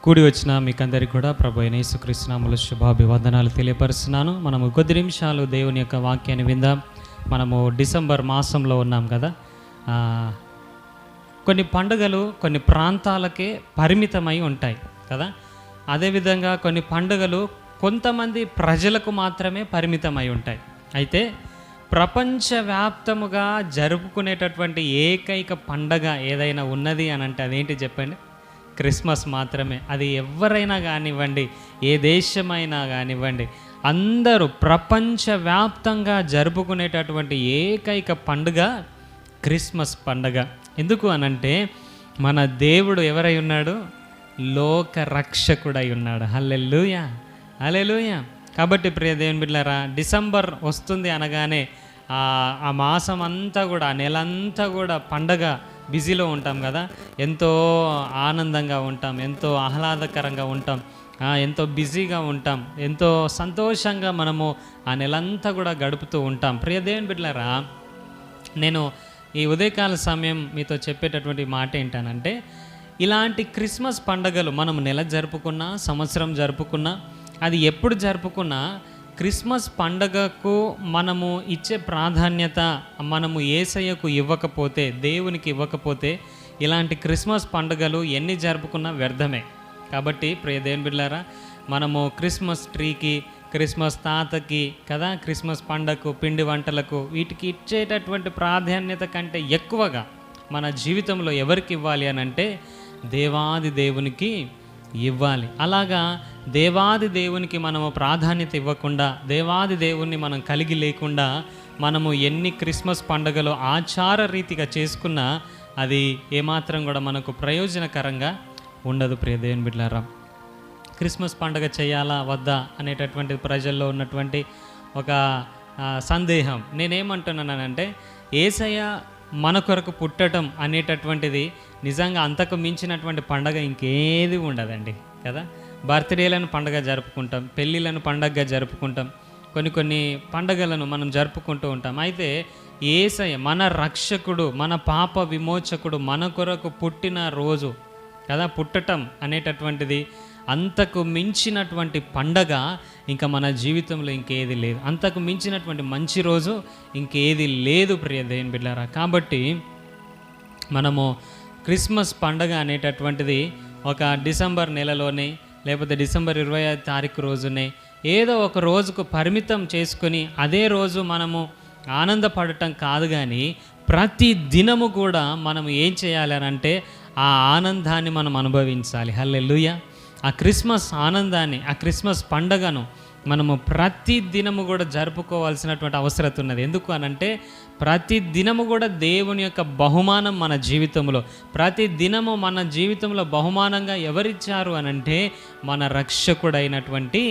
కూడి వచ్చిన మీకందరికీ కూడా ప్రభు అయిన యేసుక్రీస్తు నామములో శుభాభివందనాలు తెలియపరుస్తున్నాను. మనము కొద్ది నిమిషాలు దేవుని యొక్క వాక్యాన్ని విందాం. మనము డిసెంబర్ మాసంలో ఉన్నాం కదా. కొన్ని పండుగలు కొన్ని ప్రాంతాలకే పరిమితమై ఉంటాయి కదా. అదేవిధంగా కొన్ని పండుగలు కొంతమంది ప్రజలకు మాత్రమే పరిమితమై ఉంటాయి. అయితే ప్రపంచవ్యాప్తముగా జరుపుకునేటటువంటి ఏకైక పండగ ఏదైనా ఉన్నది అని అంటే అదేంటి చెప్పండి? క్రిస్మస్ మాత్రమే. అది ఎవరైనా కానివ్వండి, ఏ దేశమైనా కానివ్వండి, అందరూ ప్రపంచవ్యాప్తంగా జరుపుకునేటటువంటి ఏకైక పండుగ క్రిస్మస్ పండుగ. ఎందుకు అనంటే మన దేవుడు ఎవరై ఉన్నాడు? లోక రక్షకుడై ఉన్నాడు. హల్లెలూయా, హల్లెలూయా. కాబట్టి ప్రియ దేవుని బిడ్డలారా, డిసెంబర్ వస్తుంది అనగానే ఆ మాసం అంతా కూడా, ఆ నెలంతా కూడా పండగ బిజీలో ఉంటాం కదా. ఎంతో ఆనందంగా ఉంటాం, ఎంతో ఆహ్లాదకరంగా ఉంటాం, ఎంతో బిజీగా ఉంటాం, ఎంతో సంతోషంగా మనము ఆ నెలంతా కూడా గడుపుతూ ఉంటాం. ప్రియ దేవుని బిడ్డలారా, నేను ఈ ఉదయకాల సమయం మీతో చెప్పేటటువంటి మాట ఏంటనంటే, ఇలాంటి క్రిస్మస్ పండుగలు మనం నెల జరుపుకున్నా, సంవత్సరం జరుపుకున్నా, అది ఎప్పుడు జరుపుకున్నా క్రిస్మస్ పండగకు మనము ఇచ్చే ప్రాధాన్యత మనము యేసయ్యకు ఇవ్వకపోతే, దేవునికి ఇవ్వకపోతే, ఇలాంటి క్రిస్మస్ పండుగలు ఎన్ని జరుపుకున్నా వ్యర్థమే. కాబట్టి ప్రియ దేవుని బిడ్డలారా, మనము క్రిస్మస్ ట్రీకి, క్రిస్మస్ తాతకి కదా, క్రిస్మస్ పండగకు, పిండి వంటలకు, వీటికి ఇచ్చేటటువంటి ప్రాధాన్యత కంటే ఎక్కువగా మన జీవితంలో ఎవరికి ఇవ్వాలి అని అంటే దేవాది దేవునికి ఇవ్వాలి. అలాగా దేవాది దేవునికి మనము ప్రాధాన్యత ఇవ్వకుండా, దేవాది దేవుణ్ణి మనం కలిగి లేకుండా మనము ఎన్ని క్రిస్మస్ పండుగలు ఆచార రీతిగా చేసుకున్నా అది ఏమాత్రం కూడా మనకు ప్రయోజనకరంగా ఉండదు. ప్రియ దేవుని బిడ్డలారా, క్రిస్మస్ పండుగ చేయాలా వద్దా అనేటటువంటి ప్రజల్లో ఉన్నటువంటి ఒక సందేహం. నేనేమంటున్నానంటే, యేసయ్య మన కొరకు పుట్టడం అనేటటువంటిది నిజంగా అంతకు మించినటువంటి పండగ ఇంకేది ఉండదండి కదా. బర్త్డేలను పండగ జరుపుకుంటాం, పెళ్ళిళ్ళను పండగగా జరుపుకుంటాం, కొన్ని పండగలను మనం జరుపుకుంటూ ఉంటాం. అయితే యేసయ్య మన రక్షకుడు, మన పాప విమోచకుడు మన కొరకు పుట్టిన రోజు కదా, పుట్టటం అనేటటువంటిది అంతకు మించినటువంటి పండగ ఇంకా మన జీవితంలో ఇంకేది లేదు. అంతకు మించినటువంటి మంచి రోజు ఇంకేది లేదు ప్రియ దేవుని బిడ్డలారా. కాబట్టి మనము క్రిస్మస్ పండగ అనేటటువంటిది ఒక డిసెంబర్ నెలలోనే, లేకపోతే డిసెంబర్ 25 తారీఖు రోజునే ఏదో ఒక రోజుకు పరిమితం చేసుకొని అదే రోజు మనము ఆనందపడటం కాదు, కానీ ప్రతి దినము కూడా మనం ఏం చేయాలి అని అంటే ఆ ఆనందాన్ని మనం అనుభవించాలి. హల్లెలూయా. ఆ క్రిస్మస్ ఆనందాన్ని, ఆ క్రిస్మస్ పండగను మనము ప్రతి దినము కూడా జరుపుకోవాల్సినటువంటి అవసరం ఉన్నది. ఎందుకు అనంటే ప్రతి దినము కూడా దేవుని యొక్క బహుమానం మన జీవితంలో, ప్రతి దినము మన జీవితంలో బహుమానంగా ఎవరిచ్చారు అనంటే మన రక్షకుడైనటువంటి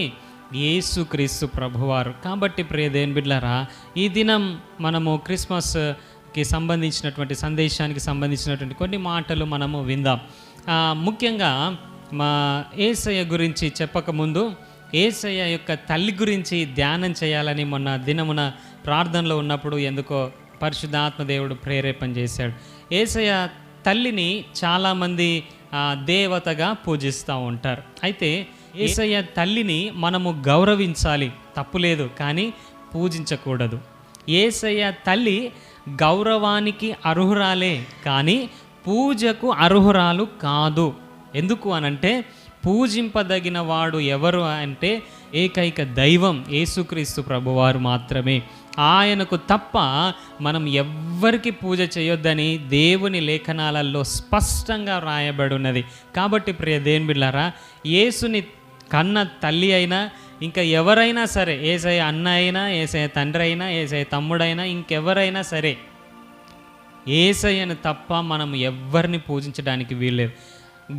యేసుక్రీస్తు ప్రభువారు. కాబట్టి ప్రియ దేవుని బిడ్డలారా, ఈ దినం మనము క్రిస్మస్కి సంబంధించినటువంటి సందేశానికి సంబంధించినటువంటి కొన్ని మాటలు మనము విందాం. ముఖ్యంగా మా యేసయ్య గురించి చెప్పకముందు యేసయ్య యొక్క తల్లి గురించి ధ్యానం చేయాలని మొన్న దినమున ప్రార్థనలో ఉన్నప్పుడు ఎందుకో పరిశుద్ధాత్మ దేవుడు ప్రేరేపణ చేశాడు. యేసయ్య తల్లిని చాలామంది దేవతగా పూజిస్తూ ఉంటారు. అయితే యేసయ్య తల్లిని మనము గౌరవించాలి, తప్పులేదు, కానీ పూజించకూడదు. యేసయ్య తల్లి గౌరవానికి అర్హురాలే, కానీ పూజకు అర్హురాలు కాదు. ఎందుకు అనంటే పూజింపదగిన వాడు ఎవరు అంటే ఏకైక దైవం యేసుక్రీస్తు ప్రభువారు మాత్రమే. ఆయనకు తప్ప మనం ఎవ్వరికి పూజ చేయొద్దని దేవుని లేఖనాలలో స్పష్టంగా వ్రాయబడి ఉన్నది. కాబట్టి ప్రియ దేవుని బిడ్డలారా, యేసుని కన్న తల్లి అయినా, ఇంకా ఎవరైనా సరే, యేసయ్య అన్న అయినా, యేసయ్య తండ్రి అయినా, యేసయ్య తమ్ముడైనా, ఇంకెవరైనా సరే, యేసయ్యను తప్ప మనం ఎవ్వరిని పూజించడానికి వీల్లేదు.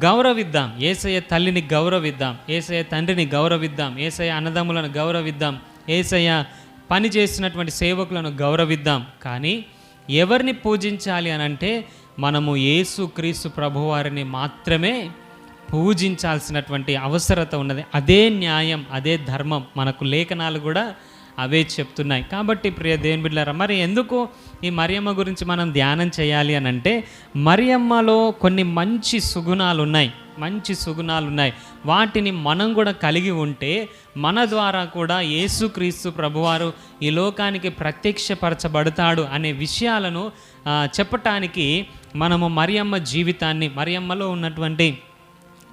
గౌరవిద్దాం, యేసయ్య తల్లిని గౌరవిద్దాం, యేసయ్య తండ్రిని గౌరవిద్దాం, యేసయ్య అన్నదమ్ములను గౌరవిద్దాం, యేసయ్య పని చేసినటువంటి సేవకులను గౌరవిద్దాం. కానీ ఎవరిని పూజించాలి అనంటే మనము యేసుక్రీస్తు ప్రభువారిని మాత్రమే పూజించాల్సినటువంటి అవసరత ఉన్నది. అదే న్యాయం, అదే ధర్మం. మనకు లేఖనాలు కూడా అవే చెప్తున్నాయి. కాబట్టి ప్రియ దేవుని బిడ్డలారా, మరి ఎందుకు ఈ మరియమ్మ గురించి మనం ధ్యానం చేయాలి అని అంటే, మరియమ్మలో కొన్ని మంచి సుగుణాలు ఉన్నాయి. వాటిని మనం కూడా కలిగి ఉంటే మన ద్వారా కూడా యేసుక్రీస్తు ప్రభువారు ఈ లోకానికి ప్రత్యక్షపరచబడతాడు అనే విషయాలను చెప్పటానికి మనము మరియమ్మ జీవితాన్ని, మరియమ్మలో ఉన్నటువంటి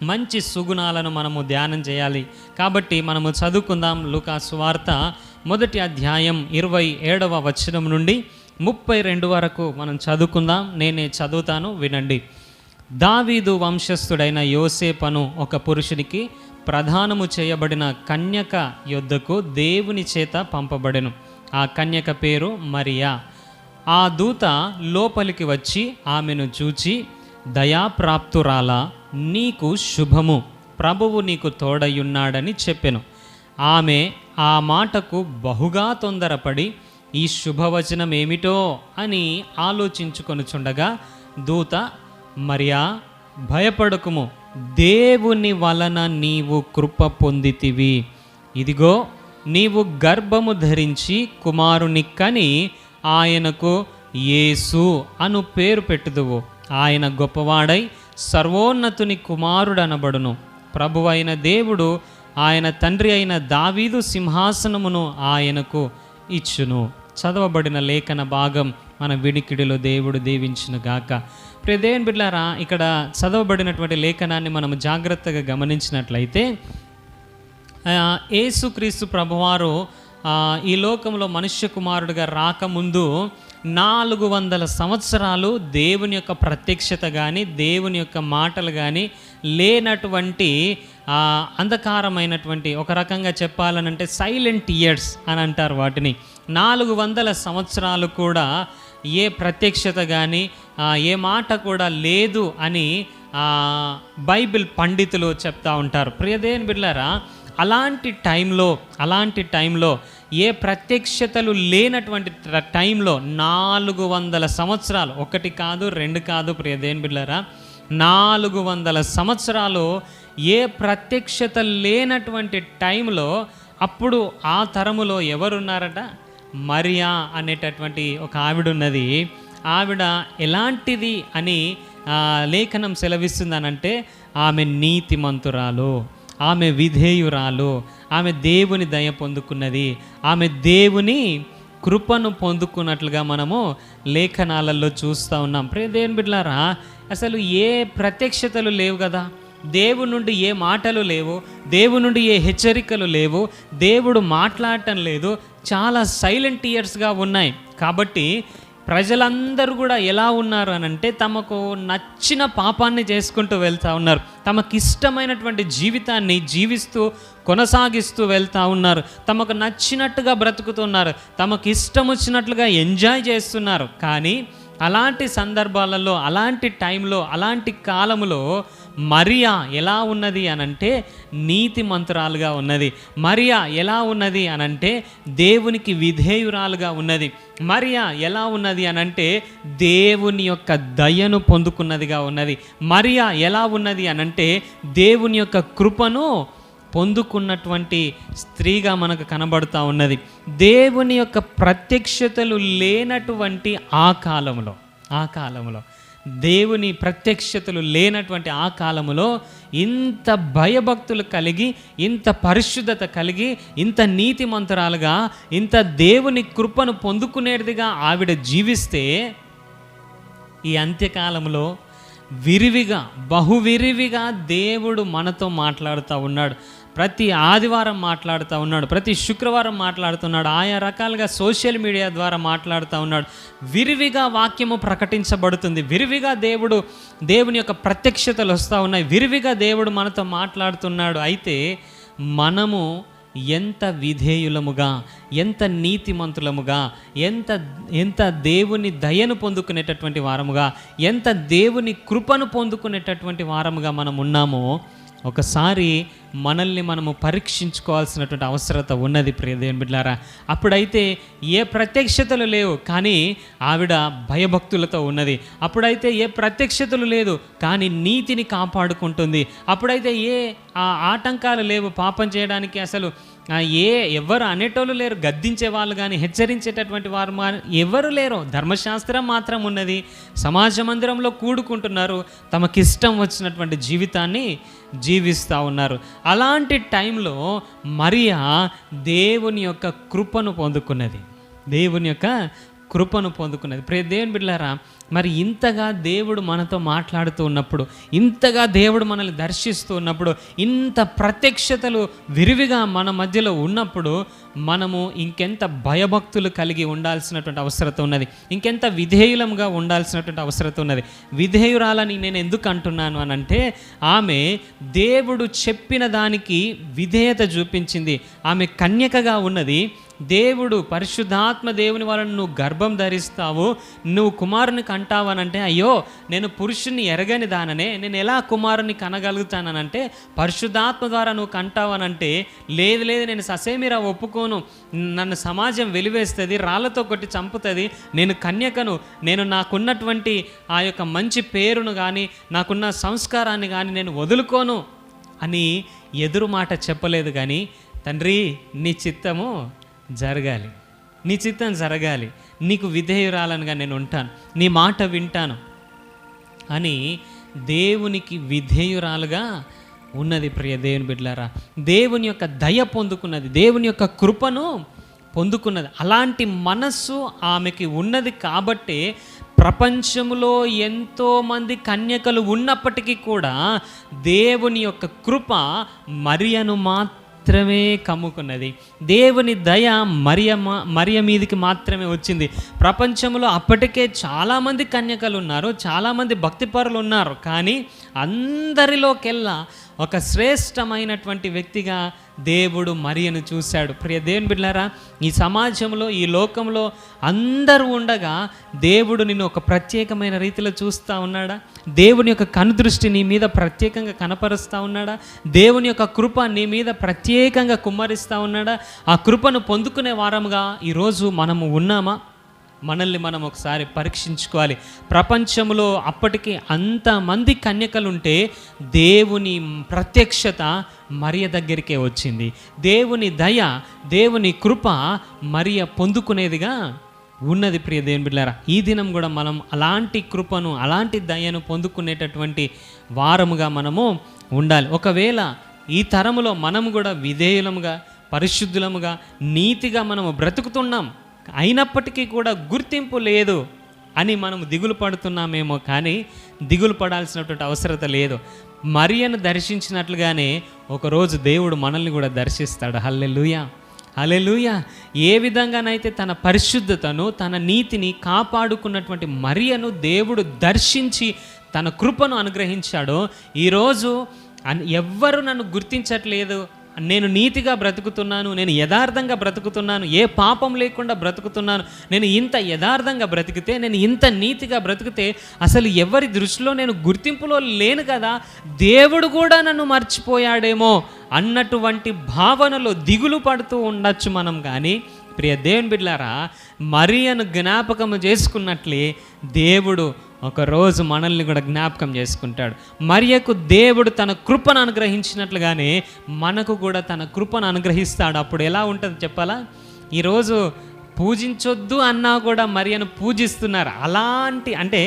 మంచి సుగుణాలను మనము ధ్యానం చేయాలి. కాబట్టి మనము చదువుకుందాం. లూకా సువార్త 1వ అధ్యాయం 27వ వచనం నుండి 32 వరకు మనం చదువుకుందాం. నేనే చదువుతాను, వినండి. దావీదు వంశస్థుడైన యోసేపను ఒక పురుషునికి ప్రధానము చేయబడిన కన్యక యొద్దకు దేవుని చేత పంపబడెను. ఆ కన్యక పేరు మరియా. ఆ దూత లోపలికి వచ్చి ఆమెను చూచి, దయాప్రాప్తురాలా, నీకు శుభము, ప్రభువు నీకు తోడయున్నాడని చెప్పెను. ఆమె ఆ మాటకు బహుగా తొందరపడి ఈ శుభవచనం ఏమిటో అని ఆలోచించుకొనుచుండగా దూత, మరియా, భయపడకుము, దేవుని వలన నీవు కృప పొందితివి. ఇదిగో, నీవు గర్భము ధరించి కుమారుని కని ఆయనకు యేసు అను పేరు పెట్టుదువు. ఆయన గొప్పవాడై సర్వోన్నతుని కుమారుడనబడును. ప్రభువైన దేవుడు ఆయన తండ్రి అయిన దావీదు సింహాసనమును ఆయనకు ఇచ్చును. చదవబడిన లేఖన భాగం మన వినికిడిలో దేవుడు దీవించును గాక. ప్రియ దేవుని బిడ్డలారా, ఇక్కడ చదవబడినటువంటి లేఖనాన్ని మనం జాగ్రత్తగా గమనించినట్లయితే, యేసుక్రీస్తు ప్రభువారు ఈ లోకంలో మనుష్య కుమారుడిగా రాకముందు 400 సంవత్సరాలు దేవుని యొక్క ప్రత్యక్షత కానీ, దేవుని యొక్క మాటలు కానీ లేనటువంటి అంధకారమైనటువంటి, ఒక రకంగా చెప్పాలనంటే సైలెంట్ ఇయర్స్ అని అంటారు వాటిని. 400 సంవత్సరాలు కూడా ఏ ప్రత్యక్షత కానీ ఏ మాట కూడా లేదు అని బైబిల్ పండితులు చెప్తా ఉంటారు. ప్రియదేవుని బిడ్డలారా, అలాంటి టైంలో ఏ ప్రత్యక్షతలు లేనటువంటి టైంలో 400 సంవత్సరాలు, ఒకటి కాదు రెండు కాదు ప్రియదేవుని బిడ్డలారా, 400 సంవత్సరాలు ఏ ప్రత్యక్షత లేనటువంటి టైంలో అప్పుడు ఆ తరములో ఎవరున్నారట? మరియా అనేటటువంటి ఒక ఆవిడ ఉన్నది. ఆవిడ ఎలాంటిది అని లేఖనం సెలవిస్తుందనంటే, ఆమె నీతిమంతురాలు, ఆమె విధేయురాలు, ఆమె దేవుని దయ పొందుకున్నది, ఆమె దేవుని కృపను పొందుకున్నట్లుగా మనము లేఖనాలలో చూస్తూ ఉన్నాం. ప్రియ దేవుని బిడ్డలారా, అసలు ఏ ప్రత్యక్షతలు లేవు కదా, దేవుని నుండి ఏ మాటలు లేవు, దేవుని నుండి ఏ హెచ్చరికలు లేవు, దేవుడు మాట్లాడటం లేదు, చాలా సైలెంట్ ఇయర్స్గా ఉన్నాయి. కాబట్టి ప్రజలందరూ కూడా ఎలా ఉన్నారు అనంటే, తమకు నచ్చిన పాపాన్ని చేసుకుంటూ వెళ్తూ ఉన్నారు, తమకిష్టమైనటువంటి జీవితాన్ని జీవిస్తూ కొనసాగిస్తూ వెళ్తూ ఉన్నారు, తమకు నచ్చినట్టుగా బ్రతుకుతున్నారు, తమకు ఇష్టం వచ్చినట్లుగా ఎంజాయ్ చేస్తున్నారు. కానీ అలాంటి సందర్భాలలో, అలాంటి టైంలో, అలాంటి కాలంలో మరియా ఎలా ఉన్నది అనంటే నీతిమంతురాలుగా ఉన్నది. మరియా ఎలా ఉన్నది అనంటే దేవునికి విధేయురాలుగా ఉన్నది. మరియా ఎలా ఉన్నది అనంటే దేవుని యొక్క దయను పొందుకున్నదిగా ఉన్నది. మరియా ఎలా ఉన్నది అనంటే దేవుని యొక్క కృపను పొందుకున్నటువంటి స్త్రీగా మనకు కనబడుతూ ఉన్నది. దేవుని యొక్క ప్రత్యక్షతలు లేనటువంటి ఆ కాలంలో దేవుని ప్రత్యక్షతలు లేనటువంటి ఆ కాలములో ఇంత భయభక్తులు కలిగి, ఇంత పరిశుద్ధత కలిగి, ఇంత నీతిమంతురాలుగా, ఇంత దేవుని కృపను పొందుకునేదిగా ఆవిడ జీవిస్తే, ఈ అంత్యకాలంలో బహువిరివిగా దేవుడు మనతో మాట్లాడుతూ ఉన్నాడు. ప్రతి ఆదివారం మాట్లాడుతూ ఉన్నాడు, ప్రతి శుక్రవారం మాట్లాడుతున్నాడు, ఆయా రకాలుగా సోషల్ మీడియా ద్వారా మాట్లాడుతూ ఉన్నాడు. విరివిగా వాక్యము ప్రకటించబడుతుంది, విరివిగా దేవుని యొక్క ప్రత్యక్షతలు వస్తూ ఉన్నాయి, విరివిగా దేవుడు మనతో మాట్లాడుతున్నాడు. అయితే మనము ఎంత విధేయులముగా, ఎంత నీతిమంతులముగా, ఎంత దేవుని దయను పొందుకునేటటువంటి వారముగా, ఎంత దేవుని కృపను పొందుకునేటటువంటి వారముగా మనం ఉన్నామో ఒకసారి మనల్ని మనము పరీక్షించుకోవాల్సినటువంటి అవసరత ఉన్నది ప్రియ దేవుని బిడ్డలారా. అప్పుడైతే ఏ ప్రత్యక్షతలు లేవు, కానీ ఆవిడ భయభక్తులతో ఉన్నది. అప్పుడైతే ఏ ప్రత్యక్షతలు లేదు, కానీ నీతిని కాపాడుకుంటుంది. అప్పుడైతే ఏ ఆటంకాలు లేవు పాపం చేయడానికి. అసలు ఎవరు అనేటోళ్ళు లేరు, గద్దించే వాళ్ళు కానీ హెచ్చరించేటటువంటి వారు ఎవరు లేరు. ధర్మశాస్త్రం మాత్రం ఉన్నది. సమాజ మందిరంలో కూడుకుంటున్నారు, తమకిష్టం వచ్చినటువంటి జీవితాన్ని జీవిస్తూ ఉన్నారు. అలాంటి టైంలో మరియా దేవుని యొక్క కృపను పొందుకున్నది. దేవుని యొక్క కృపను పొందుకున్నది. దేవుని బిడ్డలారా, మరి ఇంతగా దేవుడు మనతో మాట్లాడుతూ ఉన్నప్పుడు, ఇంతగా దేవుడు మనల్ని దర్శిస్తూ ఉన్నప్పుడు, ఇంత ప్రత్యక్షతలు విరివిగా మన మధ్యలో ఉన్నప్పుడు మనము ఇంకెంత భయభక్తులు కలిగి ఉండాల్సినటువంటి అవసరం ఉన్నది, ఇంకెంత విధేయులంగా ఉండాల్సినటువంటి అవసరం ఉన్నది. విధేయురాలని నేను ఎందుకు అంటున్నాను అని అంటే, ఆమె దేవుడు చెప్పిన దానికి విధేయత చూపించింది. ఆమె కన్యకగా ఉన్నది. దేవుడు పరిశుద్ధాత్మ దేవుని వలన నువ్వు గర్భం ధరిస్తావు, నువ్వు కుమారుని కంటావనంటే, అయ్యో నేను పురుషుని ఎరగని దాననే నేను ఎలా కుమారుని కనగలుగుతానంటే, పరిశుద్ధాత్మ ద్వారా నువ్వు కంటావనంటే, లేదు నేను ససేమిరా ఒప్పుకోను, నన్ను సమాజం వెలివేస్తుంది, రాళ్లతో కొట్టి చంపుతుంది, నేను కన్యకను, నేను నాకున్నటువంటి ఆ యొక్క మంచి పేరును కానీ నాకున్న సంస్కారాన్ని కానీ నేను వదులుకోను అని ఎదురు మాట చెప్పలేదు. కానీ తండ్రి నీ చిత్తము జరగాలి, నీ చిత్తం జరగాలి, నీకు విధేయురాలనుగా నేను ఉంటాను, నీ మాట వింటాను అని దేవునికి విధేయురాలుగా ఉన్నది. దేవుని బిడ్డలారా, దేవుని యొక్క దయ పొందుకున్నది, దేవుని యొక్క కృపను పొందుకున్నది. అలాంటి మనస్సు ఆమెకి ఉన్నది కాబట్టి ప్రపంచంలో ఎంతోమంది కన్యకలు ఉన్నప్పటికీ కూడా దేవుని యొక్క కృప మరియను మాత్రమే కమ్ముకున్నది. దేవుని దయ మరియ మీదికి మాత్రమే వచ్చింది. ప్రపంచంలో అప్పటికే చాలామంది కన్యకలు ఉన్నారు, చాలామంది భక్తిపరులు ఉన్నారు, కానీ అందరిలోకెల్లా ఒక శ్రేష్టమైనటువంటి వ్యక్తిగా దేవుడు మరియను చూశాడు. దేవుని బిడ్డలారా, ఈ సమాజంలో ఈ లోకంలో అందరూ ఉండగా దేవుడు నిన్ను ఒక ప్రత్యేకమైన రీతిలో చూస్తూ ఉన్నాడా? దేవుని యొక్క కనుదృష్టి నీ మీద ప్రత్యేకంగా కనపరుస్తూ ఉన్నాడా? దేవుని యొక్క కృప నీ మీద ప్రత్యేకంగా కుమ్మరిస్తూ ఉన్నాడా? ఆ కృపను పొందుకునే వారముగా ఈరోజు మనము ఉన్నామా? మనల్ని మనం ఒకసారి పరీక్షించుకోవాలి. ప్రపంచంలో అప్పటికి అంతమంది కన్యకలుంటే దేవుని ప్రత్యక్షత మరియ దగ్గరికే వచ్చింది. దేవుని దయ, దేవుని కృప మరియ పొందుకునేదిగా ఉన్నది. దేవుని బిడ్డలారా, ఈ దినం కూడా మనం అలాంటి కృపను, అలాంటి దయను పొందుకునేటటువంటి వారముగా మనము ఉండాలి. ఒకవేళ ఈ తరములో మనము కూడా విధేయులముగా, పరిశుద్ధులముగా, నీతిగా మనము బ్రతుకుతున్నాం, అయినప్పటికీ కూడా గుర్తింపు లేదు అని మనం దిగులు పడుతున్నామేమో, కానీ దిగులు పడాల్సినటువంటి అవసరత లేదు. మరియను దర్శించినట్లుగానే ఒకరోజు దేవుడు మనల్ని కూడా దర్శిస్తాడు. హల్లెలూయా, హల్లెలూయా. ఏ విధంగానైతే తన పరిశుద్ధతను, తన నీతిని కాపాడుకున్నటువంటి మరియను దేవుడు దర్శించి తన కృపను అనుగ్రహించాడో, ఈరోజు ఎవ్వరు నన్ను గుర్తించట్లేదు, నేను నీతిగా బ్రతుకుతున్నాను, నేను యథార్థంగా బ్రతుకుతున్నాను, ఏ పాపం లేకుండా బ్రతుకుతున్నాను, నేను ఇంత యథార్థంగా బ్రతికితే, నేను ఇంత నీతిగా బ్రతికితే అసలు ఎవరి దృష్టిలో నేను గుర్తింపులో లేను కదా, దేవుడు కూడా నన్ను మర్చిపోయాడేమో అన్నటువంటి భావనలో దిగులు పడుతూ ఉండొచ్చు మనం. కానీ దేవుని బిడ్డలారా, మరియను జ్ఞాపకం చేసుకున్నట్లే దేవుడు ఒకరోజు మనల్ని కూడా జ్ఞాపకం చేసుకుంటాడు. మరియకు దేవుడు తన కృపను అనుగ్రహించినట్లుగానే మనకు కూడా తన కృపను అనుగ్రహిస్తాడు. అప్పుడు ఎలా ఉంటుంది చెప్పాలా? ఈరోజు పూజించొద్దు అన్నా కూడా మరియను పూజిస్తున్నారు. అలాంటి అంటే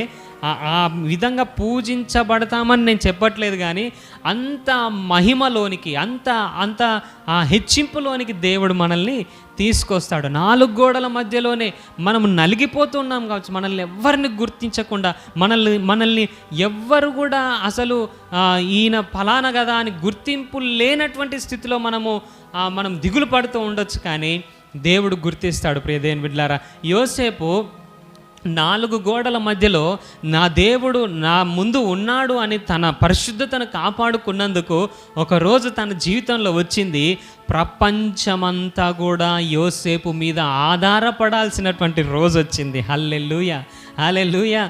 ఆ విధంగా పూజించబడతామని నేను చెప్పట్లేదు, కానీ అంత మహిమలోనికి, అంత ఆ హెచ్చింపులోనికి దేవుడు మనల్ని తీసుకొస్తాడు. 4 గోడల మధ్యలోనే మనం నలిగిపోతున్నాం కావచ్చు, మనల్ని ఎవరిని గుర్తించకుండా, మనల్ని ఎవ్వరు కూడా అసలు ఈయన ఫలానా కదా అని గుర్తింపు లేనటువంటి స్థితిలో మనం దిగులు పడుతూ ఉండొచ్చు, కానీ దేవుడు గుర్తిస్తాడు. దేవుని బిడ్డలారా, యోసేపు 4 గోడల మధ్యలో నా దేవుడు నా ముందు ఉన్నాడు అని తన పరిశుద్ధతను కాపాడుకున్నందుకు ఒకరోజు తన జీవితంలో వచ్చింది, ప్రపంచమంతా కూడా యోసేపు మీద ఆధారపడాల్సినటువంటి రోజు వచ్చింది. హల్లెలూయా, హల్లెలూయా.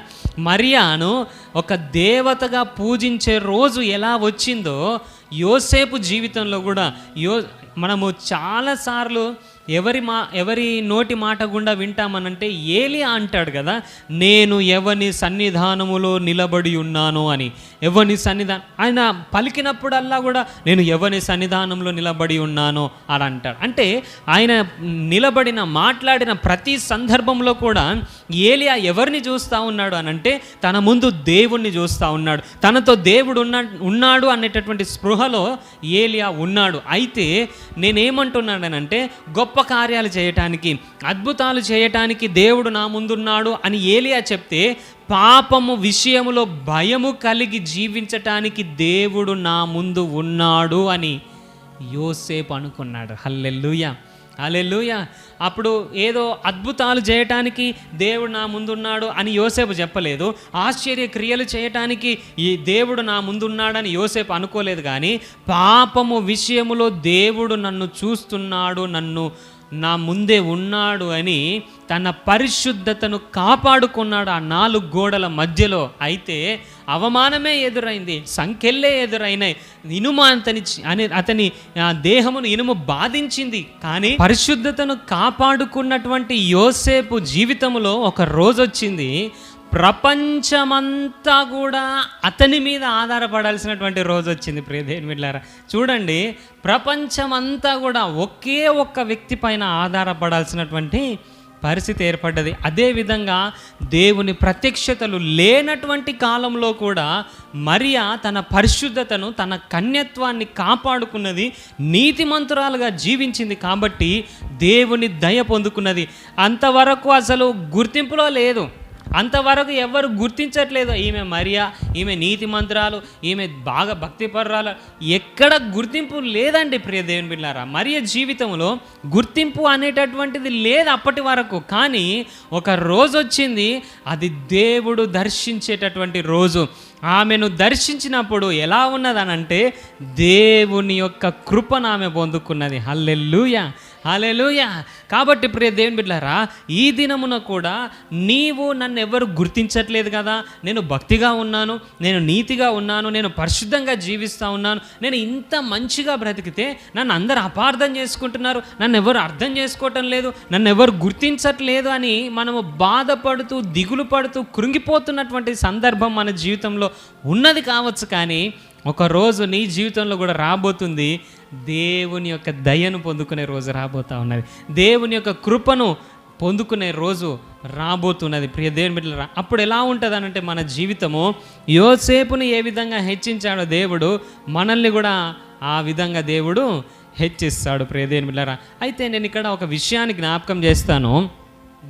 మరియాను ఒక దేవతగా పూజించే రోజు ఎలా వచ్చిందో యోసేపు జీవితంలో కూడా మనము చాలాసార్లు ఎవరి నోటి మాట గుండా వింటామనంటే ఏలియా అంటాడు కదా, నేను ఎవని సన్నిధానములో నిలబడి ఉన్నాను అని. ఎవని సన్నిధానం ఆయన పలికినప్పుడల్లా కూడా నేను ఎవని సన్నిధానంలో నిలబడి ఉన్నాను అని అంటాడు. అంటే ఆయన మాట్లాడిన ప్రతి సందర్భంలో కూడా ఏలియా ఎవరిని చూస్తూ ఉన్నాడు అని అంటే తన ముందు దేవుణ్ణి చూస్తూ ఉన్నాడు. తనతో దేవుడు ఉన్నాడు అనేటటువంటి స్పృహలో ఏలియా ఉన్నాడు. అయితే నేనేమంటున్నాడనంటే గొప్ప కార్యాలు చేయటానికి, అద్భుతాలు చేయటానికి దేవుడు నా ముందున్నాడు అని ఏలియా చెప్తే, పాపము విషయములో భయము కలిగి జీవించటానికి దేవుడు నా ముందు ఉన్నాడు అని యోసేపు అనుకున్నాడు. హల్లెలూయా, హల్లెలూయా. అప్పుడు ఏదో అద్భుతాలు చేయటానికి దేవుడు నా ముందున్నాడు అని యోసేపు చెప్పలేదు. ఆశ్చర్య క్రియలు చేయటానికి ఈ దేవుడు నా ముందున్నాడని యోసేపు అనుకోలేదు. కానీ పాపము విషయములో దేవుడు నన్ను చూస్తున్నాడు, నా ముందే ఉన్నాడు అని తన పరిశుద్ధతను కాపాడుకున్నాడు ఆ 4 గోడల మధ్యలో. అయితే అవమానమే ఎదురైంది, సంఖ్యలే ఎదురైనాయి, ఇనుము అతని దేహమును ఇనుము బాధించింది. కానీ పరిశుద్ధతను కాపాడుకున్నటువంటి యోసేపు జీవితంలో ఒక రోజు వచ్చింది, ప్రపంచమంతా కూడా అతని మీద ఆధారపడాల్సినటువంటి రోజు వచ్చింది. ప్రియ దేవుని బిడ్డలారా, చూడండి, ప్రపంచమంతా కూడా ఒకే ఒక్క వ్యక్తి పైన ఆధారపడాల్సినటువంటి పరిస్థితి ఏర్పడ్డది. అదేవిధంగా దేవుని ప్రత్యక్షతలు లేనటువంటి కాలంలో కూడా మరియా తన పరిశుద్ధతను, తన కన్యత్వాన్ని కాపాడుకున్నది, నీతిమంతురాలుగా జీవించింది. కాబట్టి దేవుని దయ పొందుకున్నది. అంతవరకు అసలు గుర్తింపులో లేదు, అంతవరకు ఎవరు గుర్తించట్లేదు. ఈమె మరియా, ఈమె నీతిమంతురాలు, ఈమె బాగా భక్తిపరురాలు, ఎక్కడ గుర్తింపు లేదండి. ప్రియ దేవుని బిడ్డలారా, మరియ జీవితంలో గుర్తింపు అనేటటువంటిది లేదు అప్పటి వరకు. కానీ ఒక రోజు వచ్చింది, అది దేవుడు దర్శించేటటువంటి రోజు. ఆమెను దర్శించినప్పుడు ఎలా ఉన్నదనంటే దేవుని యొక్క కృపను ఆమె పొందుకున్నది. హల్లెలూయా, హల్లెలూయా. కాబట్టి ప్రియ దేవుని బిడ్డలారా, ఈ దినమున కూడా నీవు నన్ను ఎవరు గుర్తించట్లేదు కదా, నేను భక్తిగా ఉన్నాను, నేను నీతిగా ఉన్నాను, నేను పరిశుద్ధంగా జీవిస్తూ ఉన్నాను, నేను ఇంత మంచిగా బ్రతికితే నన్ను అందరూ అపార్థం చేసుకుంటున్నారు, నన్ను ఎవరు అర్థం చేసుకోవటం లేదు, నన్ను ఎవరు గుర్తించట్లేదు అని మనము బాధపడుతూ, దిగులు పడుతూ, కృంగిపోతున్నటువంటి సందర్భం మన జీవితంలో ఉన్నది కావచ్చు. కానీ ఒకరోజు నీ జీవితంలో కూడా రాబోతుంది, దేవుని యొక్క దయను పొందుకునే రోజు రాబోతూ ఉన్నది, దేవుని యొక్క కృపను పొందుకునే రోజు రాబోతున్నది. ప్రియ దేవుని బిడ్డలారా, అప్పుడు ఎలా ఉంటుంది అనంటే మన జీవితము యోసేపుని ఏ విధంగా హెచ్చించాడో దేవుడు మనల్ని కూడా ఆ విధంగా దేవుడు హెచ్చిస్తాడు. ప్రియ దేవుని బిడ్డలారా, అయితే నేను ఇక్కడ ఒక విషయాన్ని జ్ఞాపకం చేస్తాను.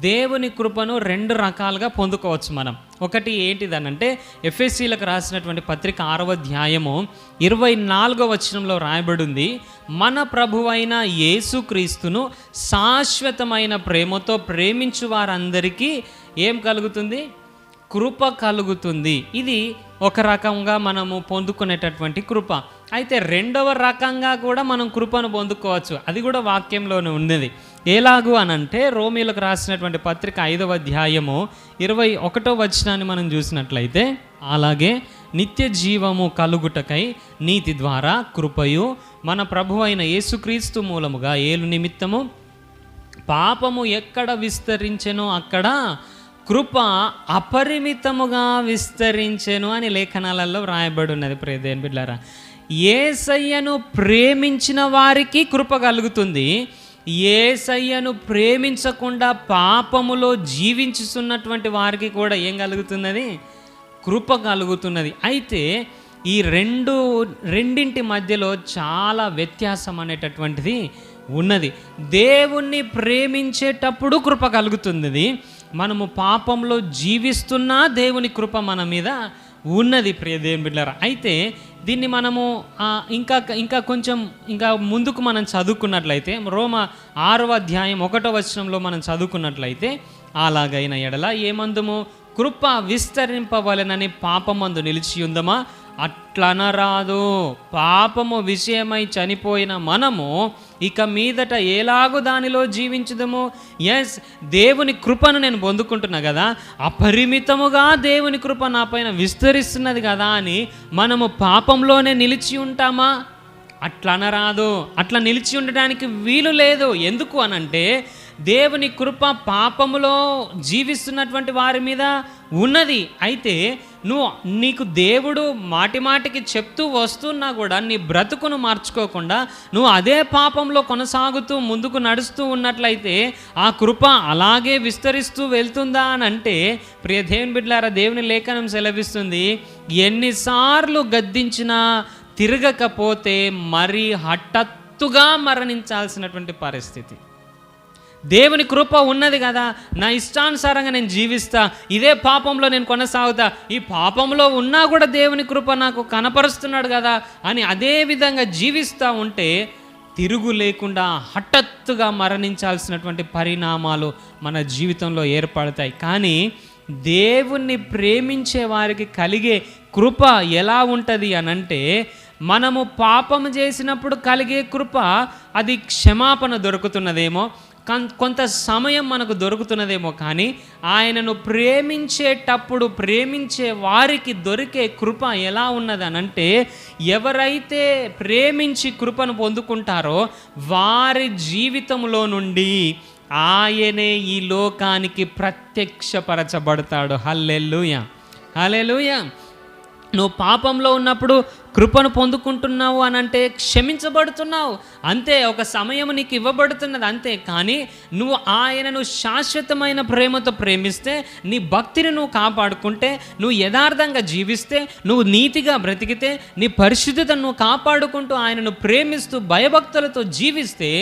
దేవుని కృపను 2 రకాలుగా పొందుకోవచ్చు మనం. ఒకటి ఏంటిదనంటే ఎఫెసీలకు రాసినటువంటి పత్రిక 6వ అధ్యాయము 24వ వచనంలో రాయబడి ఉంది, మన ప్రభువైన యేసుక్రీస్తును శాశ్వతమైన ప్రేమతో ప్రేమించు వారందరికీ ఏం కలుగుతుంది? కృప కలుగుతుంది. ఇది ఒక రకంగా మనము పొందుకునేటటువంటి కృప. అయితే 2వ రకంగా కూడా మనం కృపను పొందుకోవచ్చు. అది కూడా వాక్యంలోనే ఉన్నది. ఎలాగూ అనంటే రోమీలకు రాసినటువంటి పత్రిక 5వ అధ్యాయము 21వ వచనాన్ని మనం చూసినట్లయితే, అలాగే నిత్య జీవము కలుగుటకై నీతి ద్వారా కృపయు మన ప్రభువైన యేసుక్రీస్తు మూలముగా ఏలు నిమిత్తము పాపము ఎక్కడ విస్తరించెనో అక్కడ కృప అపరిమితముగా విస్తరించెను అని లేఖనాలలో వ్రాయబడి ఉన్నది. ప్రియ దేవుని బిడ్డలారా, యేసయ్యను ప్రేమించిన వారికి కృప కలుగుతుంది. యేసయ్యను ప్రేమించకుండా పాపములో జీవించుతున్నటువంటి వారికి కూడా ఏం కలుగుతున్నది? కృప కలుగుతున్నది. అయితే ఈ రెండింటి మధ్యలో చాలా వ్యత్యాసం అనేటటువంటిది ఉన్నది. దేవుణ్ణి ప్రేమించేటప్పుడు కృప కలుగుతుంది, మనము పాపంలో జీవిస్తున్నా దేవుని కృప మన మీద ఉన్నది. ప్రియ దేవుని బిడ్డలారా, అయితే దీన్ని మనము ఇంకా ముందుకు మనం చదువుకున్నట్లయితే రోమా 6వ అధ్యాయం 1వ వచనంలో మనం చదువుకున్నట్లయితే, అలాగైన ఎడల ఏమందుము? కృప విస్తరింపవలెనని పాపమందు నిలిచి ఉందమా? అట్లనరాదు. పాపము విషయమై చనిపోయిన మనము ఇక మీదట ఎలాగూ దానిలో జీవించుదము? ఎస్, దేవుని కృపను నేను పొందుకుంటున్నా కదా, అపరిమితముగా దేవుని కృప నా పైన విస్తరిస్తున్నది కదా అని మనము పాపంలోనే నిలిచి ఉంటామా? అట్లా అనరాదు, అట్లా నిలిచి ఉండడానికి వీలు లేదు. ఎందుకు అనంటే దేవుని కృప పాపములో జీవిస్తున్నటువంటి వారి మీద ఉన్నది. అయితే నీకు దేవుడు మాటికి చెప్తూ వస్తున్నా కూడా నీ బ్రతుకును మార్చుకోకుండా నువ్వు అదే పాపంలో కొనసాగుతూ ముందుకు నడుస్తూ ఉన్నట్లయితే ఆ కృప అలాగే విస్తరిస్తూ వెళ్తుందా అని అంటే, ప్రియ దేవుని బిడ్డలారా, దేవుని లేఖనం సెలవిస్తుంది, ఎన్నిసార్లు గద్దించినా తిరగకపోతే మరి హఠాత్తుగా మరణించాల్సినటువంటి పరిస్థితి. దేవుని కృప ఉన్నది కదా, నా ఇష్టానుసారంగా నేను జీవిస్తా, ఇదే పాపంలో నేను కొనసాగుతా, ఈ పాపంలో ఉన్నా కూడా దేవుని కృప నాకు కనపరుస్తున్నాడు కదా అని అదే విధంగా జీవిస్తూ ఉంటే తిరుగు లేకుండా హఠాత్తుగా మరణించాల్సినటువంటి పరిణామాలు మన జీవితంలో ఏర్పడతాయి. కానీ దేవుణ్ణి ప్రేమించే వారికి కలిగే కృప ఎలా ఉంటుంది అనంటే, మనము పాపం చేసినప్పుడు కలిగే కృప అది క్షమాపణ దొరుకుతున్నదేమో, కొంత సమయం మనకు దొరుకుతున్నదేమో, కానీ ఆయనను ప్రేమించేటప్పుడు ప్రేమించే వారికి దొరికే కృప ఎలా ఉన్నదనంటే, ఎవరైతే ప్రేమించి కృపను పొందుకుంటారో వారి జీవితంలో నుండి ఆయనే ఈ లోకానికి ప్రత్యక్షపరచబడతాడు. హల్లెలూయా, హల్లెలూయా. నువ్వు పాపంలో ఉన్నప్పుడు కృపను పొందుకుంటున్నావు అనంటే క్షమించబడుతున్నావు అంతే, ఒక సమయం నీకు ఇవ్వబడుతున్నది అంతే. కానీ నువ్వు ఆయనను శాశ్వతమైన ప్రేమతో ప్రేమిస్తే, నీ భక్తిని నువ్వు కాపాడుకుంటే, నువ్వు యథార్థంగా జీవిస్తే, నువ్వు నీతిగా బ్రతికితే, నీ పరిశుద్ధతను నువ్వు కాపాడుకుంటూ ఆయనను ప్రేమిస్తూ భయభక్తులతో జీవిస్తే,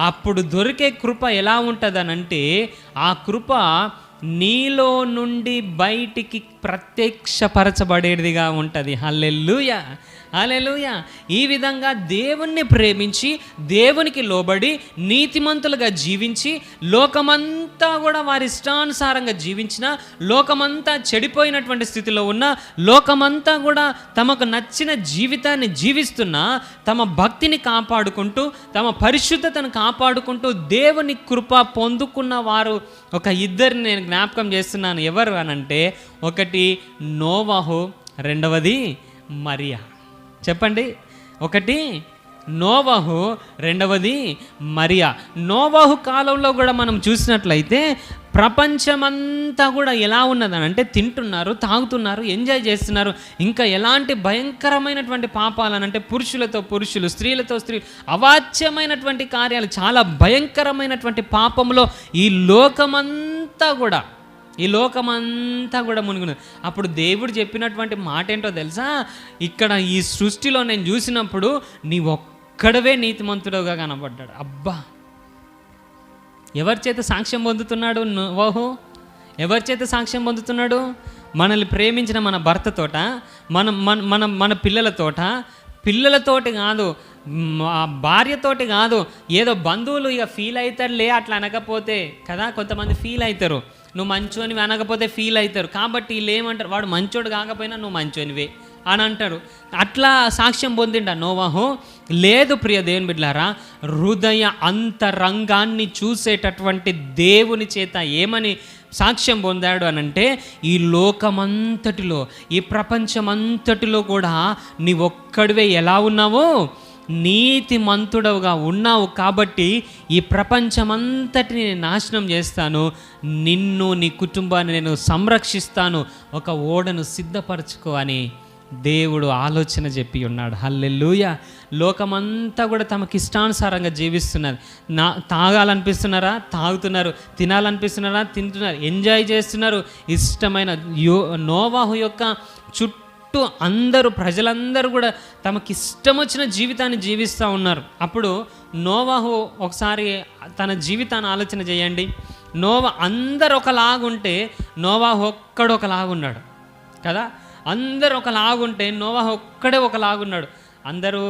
అప్పుడు దొరికే కృప ఎలా ఉంటుందనంటే, ఆ కృప నీలో నుండి బయటికి ప్రత్యక్షపరచబడేదిగా ఉంటుంది. హల్లెలూయా, హల్లెలూయా. ఈ విధంగా దేవుణ్ణి ప్రేమించి దేవునికి లోబడి నీతిమంతులుగా జీవించి లోకమంతా కూడా వారి ఇష్టానుసారంగా జీవించిన, లోకమంతా చెడిపోయినటువంటి స్థితిలో ఉన్న, లోకమంతా కూడా తమకు నచ్చిన జీవితాన్ని జీవిస్తున్నా తమ భక్తిని కాపాడుకుంటూ తమ పరిశుద్ధతను కాపాడుకుంటూ దేవుని కృప పొందుకున్న వారు ఒక ఇద్దరిని నేను జ్ఞాపకం చేస్తున్నాను. ఎవరు అనంటే, ఒకటి నోవహు, రెండవది మరియా. చెప్పండి, ఒకటి నోవహు, రెండవది మరియా. నోవహు కాలంలో కూడా మనం చూసినట్లయితే ప్రపంచమంతా కూడా ఎలా ఉన్నదనంటే, తింటున్నారు, తాగుతున్నారు, ఎంజాయ్ చేస్తున్నారు. ఇంకా ఎలాంటి భయంకరమైనటువంటి పాపాలనంటే పురుషులతో పురుషులు, స్త్రీలతో స్త్రీలు, అవాచ్యమైనటువంటి కార్యాలు, చాలా భయంకరమైనటువంటి పాపంలో ఈ లోకమంతా కూడా మునిగినది. అప్పుడు దేవుడు చెప్పినటువంటి మాట ఏంటో తెలుసా? ఇక్కడ ఈ సృష్టిలో నేను చూసినప్పుడు నీ ఒక్కడవే నీతిమంతుడుగా కనబడ్డాడు. అబ్బా, ఎవరి చేత సాక్ష్యం పొందుతున్నాడు నోవహు? ఎవరి చేత సాక్ష్యం పొందుతున్నాడు? మనల్ని ప్రేమించిన మన భర్తతోట, మన పిల్లలతోటి కాదు, భార్యతోటి కాదు, ఏదో బంధువులు ఇక ఫీల్ అవుతారులే అట్లా అనకపోతే కదా. కొంతమంది ఫీల్ అవుతారు, నువ్వు మంచోనివి అనకపోతే ఫీల్ అవుతారు. కాబట్టి వీళ్ళు ఏమంటారు, వాడు మంచోడు కాకపోయినా నువ్వు మంచోనివే అని అంటారు. అట్లా సాక్ష్యం పొందిండా నోవహు? లేదు ప్రియ దేవుని బిడ్డలారా, హృదయ అంతరంగాన్ని చూసేటటువంటి దేవుని చేత ఏమని సాక్ష్యం పొందాడు అనంటే, ఈ లోకమంతటిలో, ఈ ప్రపంచమంతటిలో కూడా నీ ఒక్కడివే ఎలా ఉన్నావో నీతిమంతుడవుగా ఉన్నావు. కాబట్టి ఈ ప్రపంచమంతటిని నేను నాశనం చేస్తాను, నిన్ను నీ కుటుంబాన్ని నేను సంరక్షిస్తాను, ఒక ఓడను సిద్ధపరచుకో అని దేవుడు ఆలోచన చెప్పి ఉన్నాడు. హల్లెలూయా. లోకమంతా కూడా తమకి ఇష్టానుసారంగా జీవిస్తున్నది. తాగాలనిపిస్తున్నారా? తాగుతున్నారు. తినాలనిపిస్తున్నారా? తింటున్నారు. ఎంజాయ్ చేస్తున్నారు. ఇష్టమైన నోవహు యొక్క చుట్టూ ప్రజలందరూ కూడా తమకి ఇష్టం వచ్చిన జీవితాన్ని జీవిస్తూ ఉన్నారు. అప్పుడు నోవహు ఒకసారి తన జీవితాన్ని ఆలోచన చేయండి. అందరు ఒకలాగుంటే నోవహు ఒక్కడు ఒకలాగున్నాడు కదా. అందరు ఒకలాగుంటే నోవహు ఒక్కడే ఒకలాగున్నాడు. అందరూ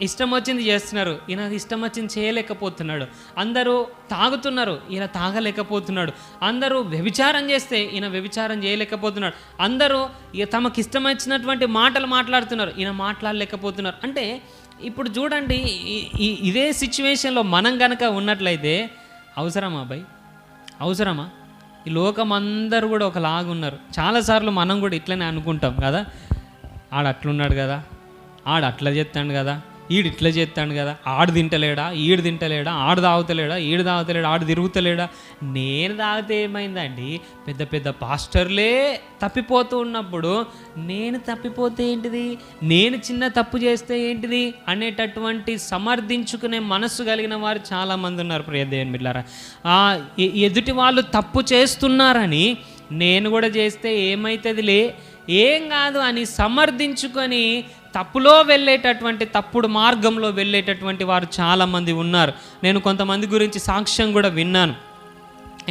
ఇష్టం వచ్చింది చేస్తున్నారు, ఈయన ఇష్టం వచ్చింది చేయలేకపోతున్నాడు. అందరూ తాగుతున్నారు, ఈయన తాగలేకపోతున్నాడు. అందరూ వ్యభిచారం చేస్తే ఈయన వ్యభిచారం చేయలేకపోతున్నాడు. అందరూ తమకు ఇష్టం వచ్చినటువంటి మాటలు మాట్లాడుతున్నారు, ఈయన మాట్లాడలేకపోతున్నారు. అంటే ఇప్పుడు చూడండి, ఇదే సిచ్యువేషన్లో మనం కనుక ఉన్నట్లయితే అవసరమా భయ్? అవసరమా? ఈ లోకం అందరూ కూడా ఒకలాగున్నారు. చాలాసార్లు మనం కూడా ఇట్లనే అనుకుంటాం కదా, ఆడు అట్లున్నాడు కదా, ఆడు అట్లా చెప్తాడు కదా, ఈడు ఇట్లా చేస్తాడు కదా, ఆడు తింటలేడా, ఈడు తింటలేడా, ఆడు తాగుతలేడా, ఈడు తాగుతలేడా, ఆడు తిరుగుతలేడా. నేను తాగితే ఏమైందండి, పెద్ద పెద్ద పాస్టర్లే తప్పిపోతూ ఉన్నప్పుడు నేను తప్పిపోతే ఏంటిది, నేను చిన్న తప్పు చేస్తే ఏంటిది అనేటటువంటి సమర్థించుకునే మనస్సు కలిగిన వారు చాలామంది ఉన్నారు. ప్రియ దేవుని బిడ్డలారా, ఎదుటి వాళ్ళు తప్పు చేస్తున్నారని నేను కూడా చేస్తే ఏమవుతుందిలే, ఏం కాదు అని సమర్థించుకొని తప్పులో వెళ్ళేటటువంటి, తప్పుడు మార్గంలో వెళ్ళేటటువంటి వారు చాలామంది ఉన్నారు. నేను కొంతమంది గురించి సాక్ష్యం కూడా విన్నాను.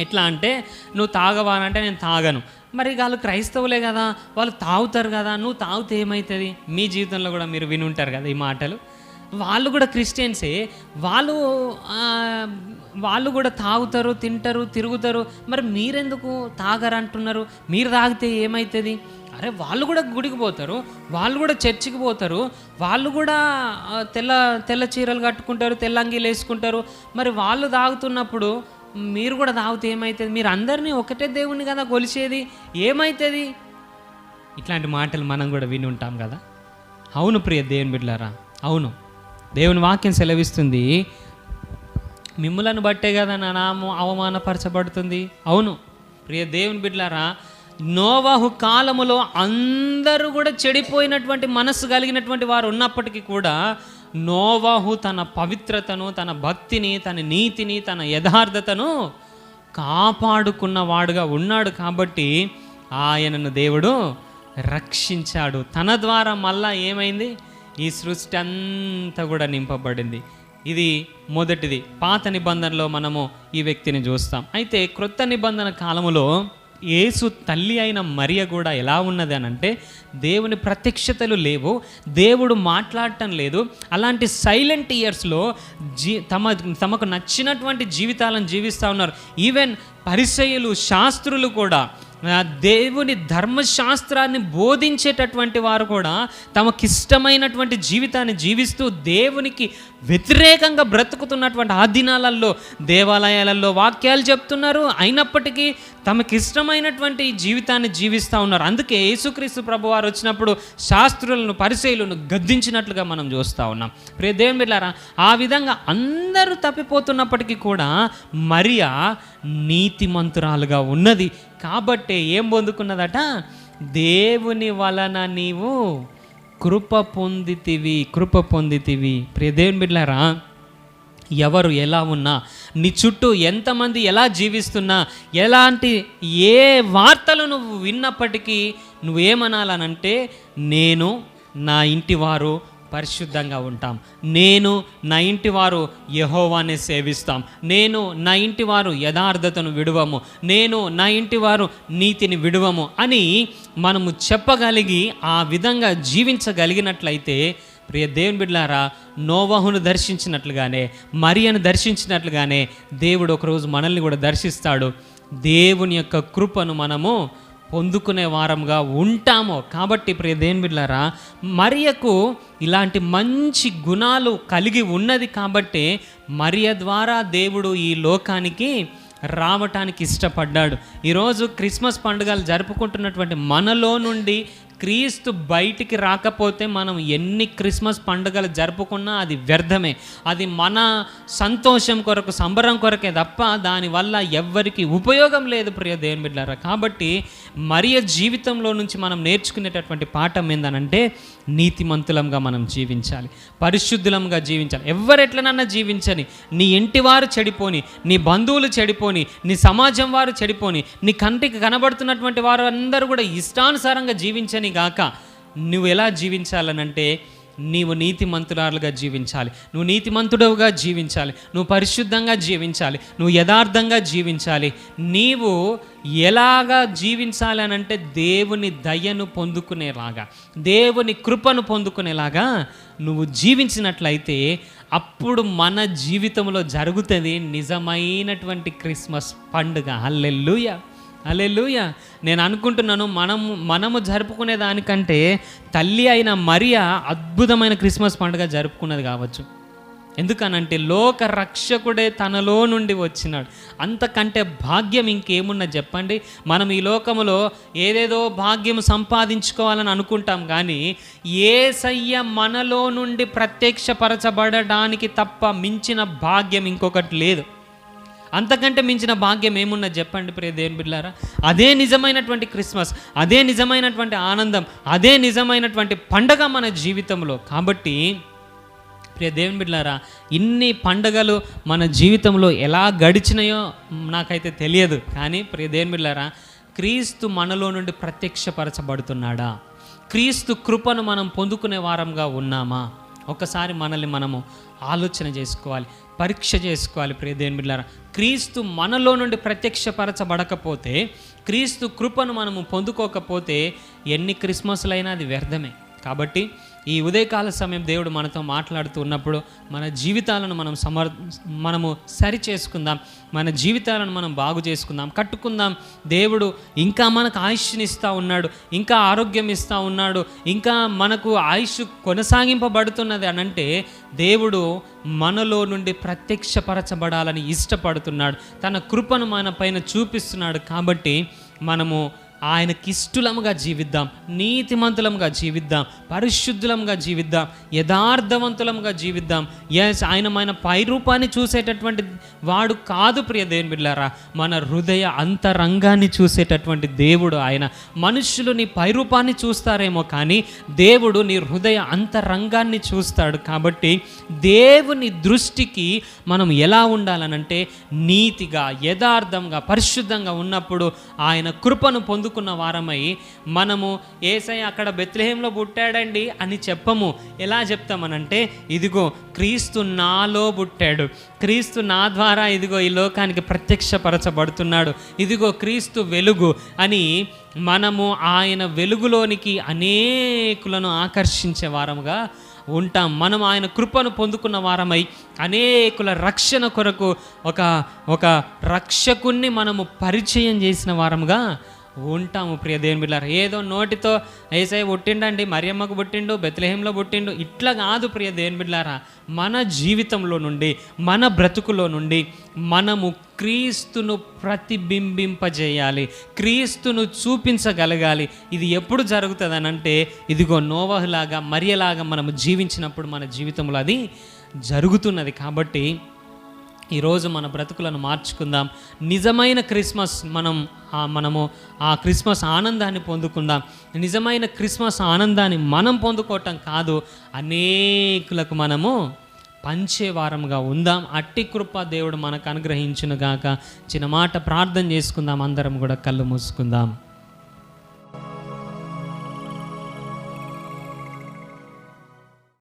ఎట్లా అంటే, నువ్వు తాగవా అంటే నేను తాగను. మరి వాళ్ళు క్రైస్తవులే కదా, వాళ్ళు తాగుతారు కదా, నువ్వు తాగితే ఏమవుతుంది. మీ జీవితంలో కూడా మీరు విని ఉంటారు కదా ఈ మాటలు. వాళ్ళు కూడా క్రిస్టియన్సే, వాళ్ళు కూడా తాగుతారు, తింటారు, తిరుగుతారు. మరి మీరెందుకు తాగరంటున్నారు, మీరు తాగితే ఏమవుతుంది. అరే వాళ్ళు కూడా గుడికి పోతారు, వాళ్ళు కూడా చర్చికి పోతారు, వాళ్ళు కూడా తెల్ల చీరలు కట్టుకుంటారు, తెల్ల అంగీలు వేసుకుంటారు. మరి వాళ్ళు తాగుతున్నప్పుడు మీరు కూడా తాగితే ఏమవుతుంది. మీరు అందరినీ ఒకటే దేవుణ్ణి కదా కొలిచేది, ఏమవుతుంది. ఇట్లాంటి మాటలు మనం కూడా విని ఉంటాం కదా. అవును ప్రియ దేవుని బిడ్డలారా, అవును, దేవుని వాక్యం సెలవిస్తుంది, మిమ్ములను బట్టే కదా నా నామం అవమానపరచబడుతుంది. అవును ప్రియ దేవుని బిడ్డలారా, నోవహు కాలములో అందరూ కూడా చెడిపోయినటువంటి మనస్సు కలిగినటువంటి వారు ఉన్నప్పటికీ కూడా నోవహు తన పవిత్రతను, తన భక్తిని, తన నీతిని, తన యథార్థతను కాపాడుకున్నవాడుగా ఉన్నాడు. కాబట్టి ఆయనను దేవుడు రక్షించాడు. తన ద్వారా మళ్ళా ఏమైంది, ఈ సృష్టి అంతా కూడా నింపబడింది. ఇది మొదటిది. పాత నిబంధనలో మనము ఈ వ్యక్తిని చూస్తాం. అయితే క్రొత్త నిబంధన కాలములో యేసు తల్లి అయిన మరియ కూడా ఎలా ఉన్నది అని అంటే, దేవుని ప్రత్యక్షతలు లేవు, దేవుడు మాట్లాడటం లేదు. అలాంటి సైలెంట్ ఇయర్స్లో తమకు నచ్చినటువంటి జీవితాలను జీవిస్తూ ఉన్నారు. ఈవెన్ పరిసయ్యులు, శాస్త్రులు కూడా, దేవుని ధర్మశాస్త్రాన్ని బోధించేటటువంటి వారు కూడా తమకిష్టమైనటువంటి జీవితాన్ని జీవిస్తూ దేవునికి వ్యతిరేకంగా బ్రతుకుతున్నటువంటి ఆ దినాలలో దేవాలయాలలో వాక్యాలు చెప్తున్నారు, అయినప్పటికీ తమకిష్టమైనటువంటి జీవితాన్ని జీవిస్తూ ఉన్నారు. అందుకే యేసుక్రీస్తు ప్రభువారు వచ్చినప్పుడు శాస్త్రులను, పరిసయ్యులను గద్దించినట్లుగా మనం చూస్తూ ఉన్నాం. ప్రియ దేవుని బిడ్డలారా, ఆ విధంగా అందరూ తప్పిపోతున్నప్పటికీ కూడా మరియ నీతిమంతురాలుగా ఉన్నది. కాబట్టే ఏం పొందుకున్నదట, దేవుని వలన నీవు కృప పొందితివి. ప్రియ దేవుని బిడ్డలారా, ఎవరు ఎలా ఉన్నా, నీ చుట్టూ ఎంతమంది ఎలా జీవిస్తున్నా, ఎలాంటి ఏ వార్తలు నువ్వు విన్నప్పటికీ నువ్వేమనాలనంటే, నేను నా ఇంటి వారు పరిశుద్ధంగా ఉంటాం, నేను నా ఇంటి వారు యెహోవానే సేవిస్తాం, నేను నా ఇంటి వారు యథార్థతను విడువము, నేను నా ఇంటి వారు నీతిని విడువము అని మనము చెప్పగలిగి ఆ విధంగా జీవించగలిగినట్లయితే, ప్రియ దేవుని బిడ్డలారా, నోవహును దర్శించినట్లుగానే, మరియను దర్శించినట్లుగానే దేవుడు ఒకరోజు మనల్ని కూడా దర్శిస్తాడు. దేవుని యొక్క కృపను మనము పొందుకునే వారంగా ఉంటామో. కాబట్టి ప్రియ దేవుని బిడ్డలారా, మరియకు ఇలాంటి మంచి గుణాలు కలిగి ఉన్నది కాబట్టి మరియ ద్వారా దేవుడు ఈ లోకానికి రావటానికి ఇష్టపడ్డాడు. ఈరోజు క్రిస్మస్ పండుగలు జరుపుకుంటున్నటువంటి మనలో నుండి క్రీస్తు బయటికి రాకపోతే మనం ఎన్ని క్రిస్మస్ పండుగలు జరుపుకున్నా అది వ్యర్థమే. అది మన సంతోషం కొరకు, సంబరం కొరకే తప్ప దానివల్ల ఎవ్వరికి ఉపయోగం లేదు ప్రియ దేవుని బిడ్డలారా. కాబట్టి మరియ జీవితంలో నుంచి మనం నేర్చుకునేటటువంటి పాఠం ఏందనంటే, నీతిమంతులంగా మనం జీవించాలి, పరిశుద్ధులంగా జీవించాలి. ఎవరెట్లనన్నా జీవించని, నీ ఇంటి వారు చెడిపోని, నీ బంధువులు చెడిపోని, నీ సమాజం వారు చెడిపోని, నీ కంటికి కనబడుతున్నటువంటి వారు అందరూ కూడా ఇష్టానుసారంగా జీవించని గాక, నువ్వు ఎలా జీవించాలనంటే, నీవు నీతిమంతురాలుగా జీవించాలి, నువ్వు నీతిమంతుడవుగా జీవించాలి, నువ్వు పరిశుద్ధంగా జీవించాలి, నువ్వు యథార్థంగా జీవించాలి. నీవు ఎలాగా జీవించాలి అనంటే, దేవుని దయను పొందుకునేలాగా, దేవుని కృపను పొందుకునేలాగా నువ్వు జీవించినట్లయితే అప్పుడు మన జీవితంలో జరుగుతుంది నిజమైనటువంటి క్రిస్మస్ పండుగ. హల్లెలూయా, హల్లెలూయా. నేను అనుకుంటున్నాను, మనము జరుపుకునే దానికంటే తల్లి అయిన మరియ అద్భుతమైన క్రిస్మస్ పండుగ జరుపుకున్నది కావచ్చు. ఎందుకనంటే లోక రక్షకుడే తనలో నుండి వచ్చినాడు. అంతకంటే భాగ్యం ఇంకేమున్నా చెప్పండి? మనం ఈ లోకములో ఏదేదో భాగ్యం సంపాదించుకోవాలని అనుకుంటాం, కానీ యేసయ్య మనలో నుండి ప్రత్యక్షపరచబడడానికి తప్ప మించిన భాగ్యం ఇంకొకటి లేదు. అంతకంటే మించిన భాగ్యం ఏమున్నది చెప్పండి ప్రియ దేవుని బిడ్డలారా? అదే నిజమైనటువంటి క్రిస్మస్, అదే నిజమైనటువంటి ఆనందం, అదే నిజమైనటువంటి పండగ మన జీవితంలో. కాబట్టి ప్రియ దేవుని బిడ్డలారా, ఇన్ని పండగలు మన జీవితంలో ఎలా గడిచినాయో నాకైతే తెలియదు, కానీ ప్రియ దేవుని బిడ్డలారా, క్రీస్తు మనలో నుండి ప్రత్యక్షపరచబడుతున్నాడా? క్రీస్తు కృపను మనం పొందుకునే వారంగా ఉన్నామా? ఒకసారి మనల్ని మనము ఆలోచన చేసుకోవాలి, పరీక్ష చేసుకోవాలి. ప్రియ దేవుని బిడ్డలారా, క్రీస్తు మనలో నుండి ప్రత్యక్షపరచబడకపోతే, క్రీస్తు కృపను మనము పొందుకోకపోతే ఎన్ని క్రిస్మస్లైనా అది వ్యర్థమే. కాబట్టి ఈ ఉదయకాల సమయం దేవుడు మనతో మాట్లాడుతూ ఉన్నప్పుడు మన జీవితాలను మనము సరి చేసుకుందాం, మన జీవితాలను మనం బాగు చేసుకుందాం, కట్టుకుందాం. దేవుడు ఇంకా మనకు ఆయుష్ని ఇస్తూ ఉన్నాడు, ఇంకా ఆరోగ్యం ఇస్తూ ఉన్నాడు, ఇంకా మనకు ఆయుష్ కొనసాగింపబడుతున్నది అనంటే దేవుడు మనలో నుండి ప్రత్యక్షపరచబడాలని ఇష్టపడుతున్నాడు. తన కృపను మన పైన చూపిస్తున్నాడు. కాబట్టి మనము ఆయనకిష్టులముగా జీవిద్దాం, నీతిమంతులముగా జీవిద్దాం, పరిశుద్ధులముగా జీవిద్దాం, యథార్థవంతులముగా జీవిద్దాం. ఆయన పైరూపాన్ని చూసేటటువంటి వాడు కాదు ప్రియ దేవుని బిడ్డలారా, మన హృదయ అంతరంగాన్ని చూసేటటువంటి దేవుడు ఆయన. మనుషులు నీ పైరూపాన్ని చూస్తారేమో, కానీ దేవుడు నీ హృదయ అంతరంగాన్ని చూస్తాడు. కాబట్టి దేవుని దృష్టికి మనం ఎలా ఉండాలనంటే నీతిగా, యథార్థంగా, పరిశుద్ధంగా ఉన్నప్పుడు ఆయన కృపను పొందుకున్న వారమై మనము యేసయ్య అక్కడ బెత్లెహేంలో పుట్టాడండి అని చెప్పము. ఎలా చెప్తామనంటే, ఇదిగో క్రీస్తు నాలో పుట్టాడు, క్రీస్తు నా ద్వారా ఇదిగో ఈ లోకానికి ప్రత్యక్షపరచబడుతున్నాడు, ఇదిగో క్రీస్తు వెలుగు అని మనము ఆయన వెలుగులోనికి అనేకులను ఆకర్షించే వారముగా ఉంటాం. మనం ఆయన కృపను పొందుకున్న వారమై అనేకుల రక్షణ కొరకు ఒక రక్షకుణ్ణి మనము పరిచయం చేసిన వారముగా ఉంటాము. ప్రియ దేవుని బిడ్డలారా, ఏదో నోటితో యేసయ్య పుట్టిండండి, మరియమ్మకు పుట్టిండు, బెత్లెహేంలో పుట్టిండు, ఇట్లా కాదు ప్రియ దేవుని బిడ్డలారా. మన జీవితంలో నుండి, మన బ్రతుకులో నుండి మనము క్రీస్తును ప్రతిబింబింపజేయాలి, క్రీస్తును చూపించగలగాలి. ఇది ఎప్పుడు జరుగుతుంది అనంటే, ఇదిగో నోవహులాగా, మరియలాగా మనము జీవించినప్పుడు మన జీవితంలో అది జరుగుతున్నది. కాబట్టి ఈరోజు మన బ్రతుకులను మార్చుకుందాం. నిజమైన క్రిస్మస్ మనము ఆ క్రిస్మస్ ఆనందాన్ని పొందుకుందాం. నిజమైన క్రిస్మస్ ఆనందాన్ని మనం పొందుకోవటం కాదు, అనేకులకు మనము పంచే వారంగా ఉందాం. అట్టి కృప దేవుడు మనకు అనుగ్రహించును గాక. చిన్న మాట ప్రార్థన చేసుకుందాం. అందరం కూడా కళ్ళు మూసుకుందాం.